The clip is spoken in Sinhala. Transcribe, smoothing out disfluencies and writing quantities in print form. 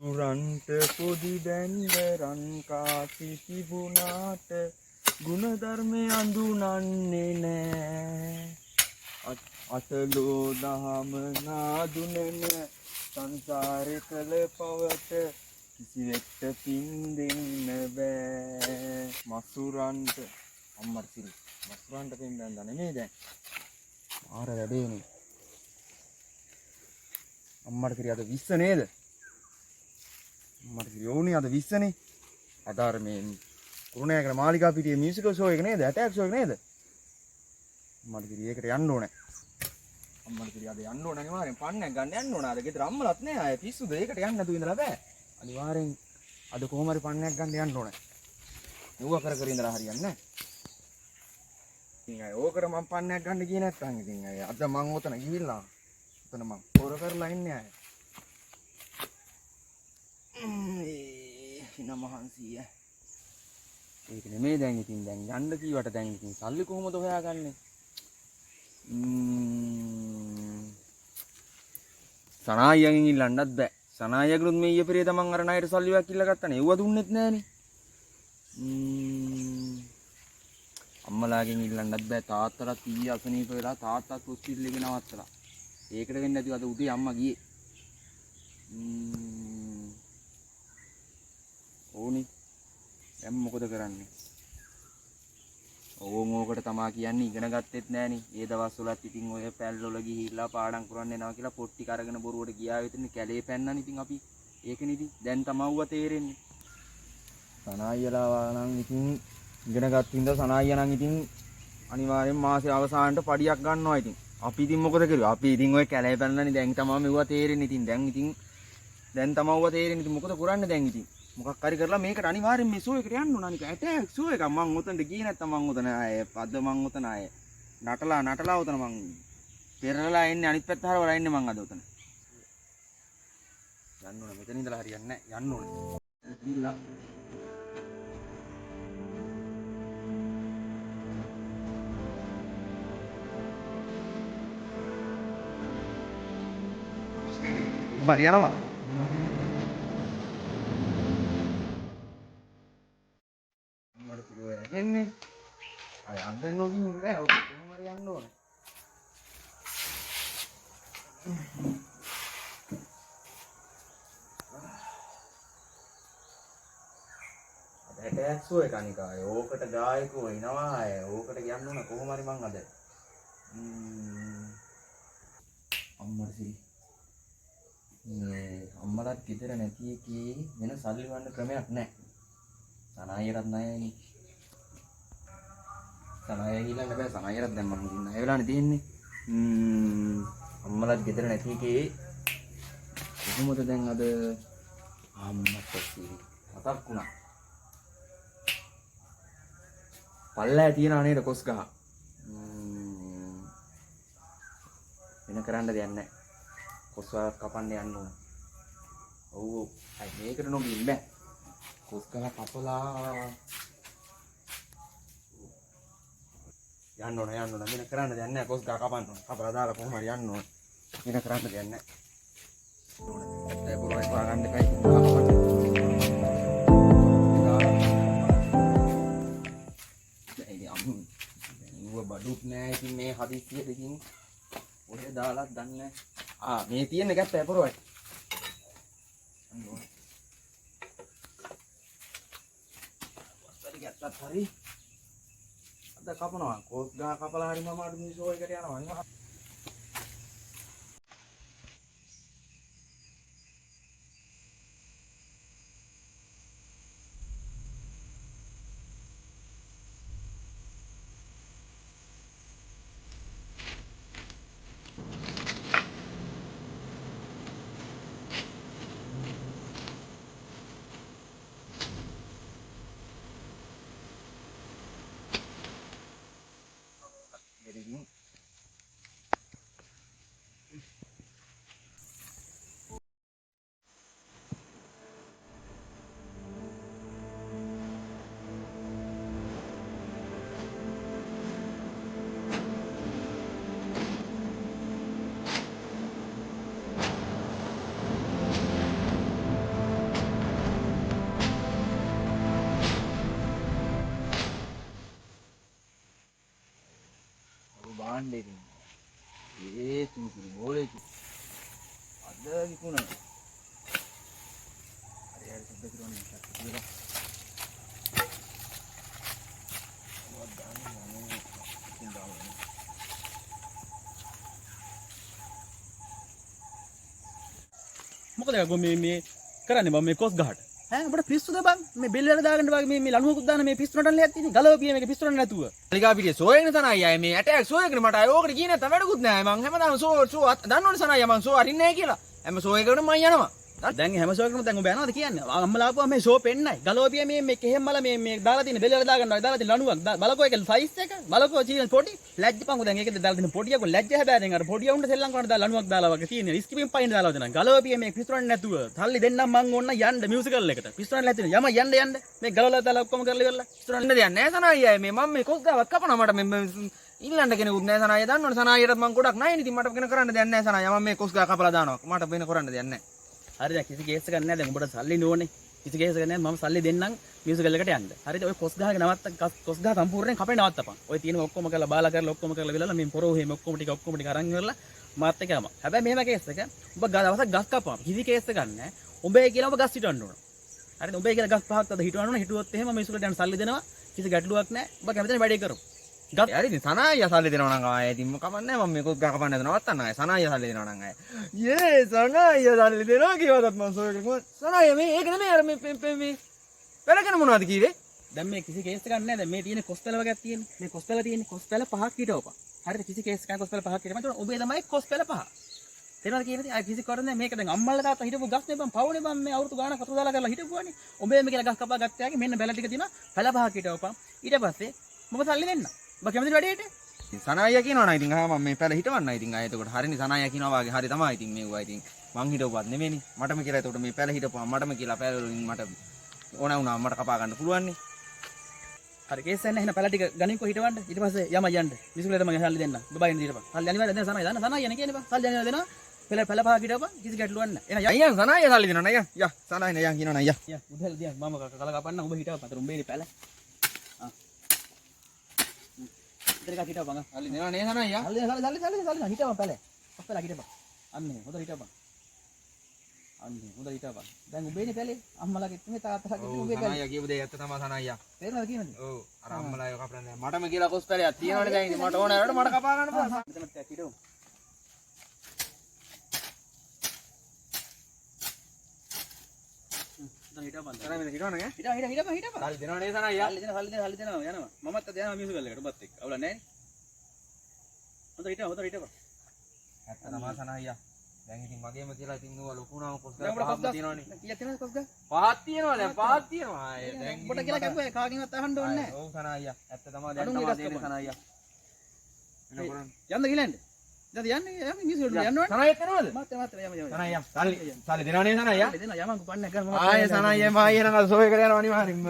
උරන්ට පොඩි බැන්ද රන් කාසි තිබුණාට ගුණධර්මය අඳුනන්නේ නෑ. අතලෝ දහම නාදුනන සංසාරේ කළ පවට කිසිවෙක්ට පින් දෙන්න බෑ. මසුරන්ට අම්මට සිරි මසුරන්ට පින් දෙන්න නෙමෙයි දැන් ආර වැඩේනේ. අම්මට කිරි අද 20 නේද? මට යෝනි අද 20නේ. අද අර මේ කුරුණෑගල මාලිගා පිටියේ මියුසිකල් ෂෝ එක නේද? ඇටැක් ෂෝ එක නේද? මට කිරි ඒකට යන්න ඕනේ. අම්මට කිරි අද යන්න ඕනේ අනිවාර්යෙන් පන්නයක් ගන්න යන්න ඕනේ. අද ගෙදර අම්මලත් නෑ. අය පිස්සුද? ඒකට යන්න නැතුව ඉඳලා බෑ. අනිවාර්යෙන් අද කොහොම හරි පන්නයක් ගන්න යන්න ඕනේ. නුව කර කර ඉඳලා හරියන්නේ නෑ. ඉතින් අය ඕකට මම පන්නයක් ගන්න ගියේ නැත්තම් ඉතින් අය අද මං ඔතන ගිහිල්ලා ඔතන මං පොර කරලා ඉන්නේ අය. මහන්සිය ඒක නෙමෙයි දැන් ඉතින් දැන් යන්න කීවට දැන් ඉතින් සල්ලි කොහොමද හොයාගන්නේ? සනායියගෙන් ඉල්ලන්නත් බෑ. සනායියගලුත් මේ ඊයේ පෙරේද මං අර ණයට සල්ලි වක් ඉල්ල ගත්තානේ. ඒව දුන්නෙත් නෑනේ. අම්මලාගෙන් ඉල්ලන්නත් බෑ. තාත්තලාත් ඊයේ අසනීප වෙලා තාත්තාත් හොස්පිටල් එකේ නවත්තලා. ඒකට වෙන්නේ නැතිව අද උදේ අම්මා ගියේ. ඕනි දැන් මොකද කරන්නේ? ඕම් ඕකට තමා කියන්නේ ඉගෙන ගත්තෙත් නෑනේ. ඒ දවස්වලත් ඉතින් ඔය පැල්වල ගිහිල්ලා පාඩම් කරන්න එනවා කියලා පොට්ටි කරගෙන බොරුවට ගියා විතරනේ කැලේ පැන්නනේ. ඉතින් අපි ඒකනේ ඉතින් දැන් තමවුව තේරෙන්නේ. සනායියලා නම් ඉතින් ඉගෙන ගත්ත ඉඳලා සනායියා නම් ඉතින් අනිවාර්යෙන් මාසේ අවසානට පඩියක් ගන්නවා ඉතින්. අපි ඉතින් මොකද කරුවේ? අපි ඉතින් ඔය කැලේ පැන්නනේ දැන් තමා මෙවුවා තේරෙන්නේ. ඉතින් දැන් තමවුව තේරෙන්නේ. ඉතින් මොකද කරන්නේ දැන් ඉතින්? මොකක් හරි කරලා මේකට අනිවාර්යෙන් මේ ෂෝ එකට යන්න ඕන. අනික ඇටැක් ෂෝ එක මං උතනට ගියේ නැත්තම් මං උතන ආයේ අද මං උතන ආයේ නටලා උතන මං පෙරලලා එන්නේ අනිත් පැත්ත හරවලා එන්නේ මං අද උතන. යන්න ඕන මෙතන ඉඳලා හරියන්නේ නැහැ. යන්න ඕනේ. ගිහිල්ලා බරි යනවා. මට පුළුවන් එන්නේ. අය අnder නොගින් බෑ. කොහොම හරි යන්න ඕනේ. ඇටැක් ෂෝ එක අනික අය ඕකට ගායකෝ එනවා අය ඕකට කියන්න ඕන කොහොම හරි මං අද අම්මට සිරි මේ අම්මලත් ගෙදර නැති එකේ වෙන සල්ලි වන්න ක්‍රමයක් නැහැ. සනායියටත් ණයයි. සනායිය ගිහලා බෑ. සනායියටත් දැන් මම ඉන්න ඒ වෙලාවනේ තියෙන්නේ. අම්මලත් ගෙදර නැති එකේ කොහොමද දැන් අද අම්මට සිරි මතක් වුණා. පල්ලෑ තියනා නේද කොස් ගහ. වෙන කරන්න දෙයක් නැහැ. කොස් වලක් කපන්න යන්න ඕන. ඔව් අය මේකට නොගින් බෑ. කොස් ගහ කපලා යන්න ඕන වෙන කරන්න දෙයක් නැහැ. කොස් ගහ කපන්න ඕන. කපලා දාලා කොහොම හරි යන්න ඕන. වෙන කරන්න දෙයක් නැහැ. ඇත්තේ පුරායි පාගන්න එකයි බඩුත් නෑ. ඉතින් මේ හදිස්සියට ඉතින් ඔය දාලාත් දන්නේ නෑ. මේ තියෙන ගැත්ත ඇපරොයි. වත්තට ගැත්තත් හරි. අද කපනවා. කොස් ගහ කපලා හරි මම අද මේ ෂෝ එකට යනවා. පාණ්ඩේ තියෙන. ඒ තුන්තුරු බෝලේ අද විකුණන. හරි හරි සුද්ධ කරන්නේ නැහැ. මොකද මේ කරන්නේ මම මේ කොස් ගහට ඈ අපිට පිස්සුද බං මේ බෙල් වල දාගන්න වගේ මේ ලණුවකුත් දාන මේ පිස්සු නටන්න ලැත් තියෙන්නේ ගලවපිය මේක පිස්සු නටන්න නැතුව මාලිගා පිටියේ සෝයන තනයි අය මේ ඇටැක් සෝයකනේ මට අය ඕකට ගියේ නැත්නම් වැඩකුත් නැහැ මං හැමදාම සෝ දන්නවනේ සනයි මං සෝ අරින්නේ නැහැ කියලා හැම සෝයකටම මං යනවා දැන් හැම ෂෝකටම දැන් ඔබ යනවාද කියන්නේ අම්මලා ආපුවා මේ ෂෝ පෙන්නයි ගලවපිය මේ කෙහෙම් මල මේ දාලා තියෙන බෙල් වල දාගන්න දාලා තියෙන ලණුවක් බලකෝ ඒක සයිස් එක බලකෝ චීන පොඩි ලැජ්ජ පංගු දැන් ඒකද දාලා තියෙන පොඩියක ලැජ්ජ හැබැයි දැන් අර පොඩිය උන්ට සෙල්ලම් කරන දාලා ලණුවක් දාලා වගේ තියෙන රිස්කිපින් පයින් දාලා දෙනවා ගලවපිය මේ පිස්සුරන් නැතුව තල්ලි දෙන්නම් මං ඕන්න යන්න මියුසිකල් එකට පිස්සුරන් නැතින යන්න මේ ගලවලා දාලා ඔක්කොම කරලා ඉවරලා පිස්සුරන් ඉන්න දෙයක් නැහැ සනයි අය මේ මම මේ කොස් ගාවක් කපනවා මට මේ ඉල්ලන්න කෙනෙකුත් නැහැ සනයි දන්නවනේ සනයියට මං ගොඩක් නැහැ ඉතින් මට වෙන කරන්න දෙයක් නැහැ සනයි මම මේ කොස් ගා කපලා දානවා මට වෙන කරන්න දෙයක් නැහැ හරි දැන් කිසි කේස් එකක් නැහැ දැන් උඹට සල්ලි නෝනේ කිසි කේස් එකක් නැහැ මම සල්ලි දෙන්නම් මියුසිකල් එකට යන්න හරිද ඔය කොස් ගහක කොස් ගහ සම්පූර්ණයෙන් කපේ නවත්තපන් ඔය තියෙන ඔක්කොම කරලා බාලා කරලා ඔක්කොම කරලා විලලා මේ පොරෝ හැම ඔක්කොම ටික අරන් ඉවරලා මාත් එක යම හැබැයි මෙහෙම කේස් එක උඹ දවසක් ගස් කපපන් කිසි කේස් එකක් නැහැ උඹේ කියලා ඔබ ගස් හිටවන්න ඕන හරිද උඹේ කියලා ගස් පහක් අද හිටවන්න ඕන හිටුවොත් එහෙම මියුසිකල්ට යන සල්ලි දෙනවා කිසි ගැටලුවක් නැහැ ඔබ කැමතිනේ වැඩේ කරමු හරි ඉතින් සනායිය සල්ලි දෙනවා නම් ආයේ ඉතින් කමන්නේ මම මේක ගහ කපන්න හදනවා නවත්තන්න ආයේ සනායිය සල්ලි දෙනවා නම් ආයේ සනායිය සල්ලි දෙනවා කියවදත් මම සෝයකට කොහොමද සනායිය මේ ඒක නෙමෙයි අර මේ පෙරගෙන මොනවද කිව්වේ දැන් මේ කිසි කේස් එකක් නැහැ දැන් මේ තියෙන කොස් පැල වගේක් තියෙන්නේ මේ කොස් පැල තියෙන්නේ කොස් පැල පහක් හිටවපන් හරිද කිසි කේස් එකක් කොස් පැල පහක් හිටවපන් එතකොට ඔබේ තමයි කොස් පැල පහ තේරෙනවද කියන්නේ ආ කිසි කරන්නේ මේක දැන් අම්මල්ලා තාත්තා හිටපු ගස් නේ බං පවුනේ බං මේ අවුරුදු ගානක් වතුර දාලා කරලා හිටපුවානේ ඔබේ මේ කියලා ගස් කපා ගත්තාගේ මෙන්න බැල ටික තියෙනවා පැල පහක් හිටවපන් ඊට පස්සේ මම සල්ලි දෙන්න ඔබ කැමතිද වැඩේට සනායිය කියනවා නම් ඉතින් මම මේ පැල හිටවන්න ඉතින් ආයේ එතකොට හරිනේ සනායිය කියනවා වාගේ හරි තමයි ඉතින් මේවා ඉතින් මං හිටවුවත් නෙමෙයිනේ මටම කියලා එතකොට මේ පැල හිටපුවා මටම කියලා පැල වලින් මට ඕන වුණා මට කපා ගන්න පුළුවන් නේ හරි කේස් එක නැහැ එහෙනම් පැල ටික ගණින්කෝ හිටවන්න ඊට පස්සේ යන්න මිසුලට මම සල්ලි දෙන්න බබයින් දීරපන් සල්ලි අනිවාර්යයෙන් දෙන්න සනායිය දන්න සනායිය නේ කියන්නේ බං සල්ලි අනිවාර්යයෙන් දෙනවා පැල පහක් හිටවපන් කිසි ගැටලුවක් නැහැ එහෙනම් අයියා සනායිය සල්ලි දෙනවා නේද යා සනායිය යන් කියනවා නේද යා උදේල දියා මම කල කපන්න ඔබ හිටවපන් අතර උඹේ පැල ඉතින් හිටව බං සල්ලි දෙනවා නේ සනායිය සල්ලි හිටව පැල ඔස්සලා හිටපන් අන්නේ හොඳ හිටපන් අන්නේ හොඳ හිටපන් දැන් උඹේනේ පැලේ අම්මලාගේ තුනේ තාත්තලාගේ තුනේ උඹේ පැලේ සනායිය කියපු දේ ඇත්ත තමයි සනායිය තේරෙනවද කියන්නේ ඔව් අර අම්මලා ඒක කපන්නේ මටම කියලා කොස් පැලයක් තියෙනවනේ දැන් ඉතින් මට ඕන වෙලාවට මට කපා ගන්න පුළුවන් මෙතනත් හිටව හිටපන් සනායිය මෙතන හිටවන්න ඈ හිටපන් සල්ලි දෙනවා නේ සනායිය සල්ලි දෙනවා යනවා මමත් අද යනවා මියුසිකල් එකට ඔබත් එක්ක අවුල නැහැ නේ හොඳ හිටපන් ඇත්ත තමයි සනායිය දැන් ඉතින් මගේම කියලා ඉතින් නුව ලොකුණාම කොස් ගහ පහක් තියෙනවනේ කීයක් තියෙනවද කොස් ගහ පහක් තියෙනවා දැන් පහක් තියෙනවා ආයේ දැන් ඔබට කියලා කැපුවේ කාගෙන්වත් අහන්න ඕනේ නැහැ ඔව් සනායිය ඇත්ත තමයි දැන් තමයි දෙන්නේ සනායිය යන්න ගිලන්නේ දැන් යන්නේ මියුසිකල් යන්න ඕනේ සනායිය කරනවද මාත් යම සනායිය සල්ලි දෙනවා නේ සනායිය දෙනවා යමං පන්නේ කරමු ආයේ සනායිය මායේ නම් අද සෝය කර යනවා අනිවාර්යෙන්ම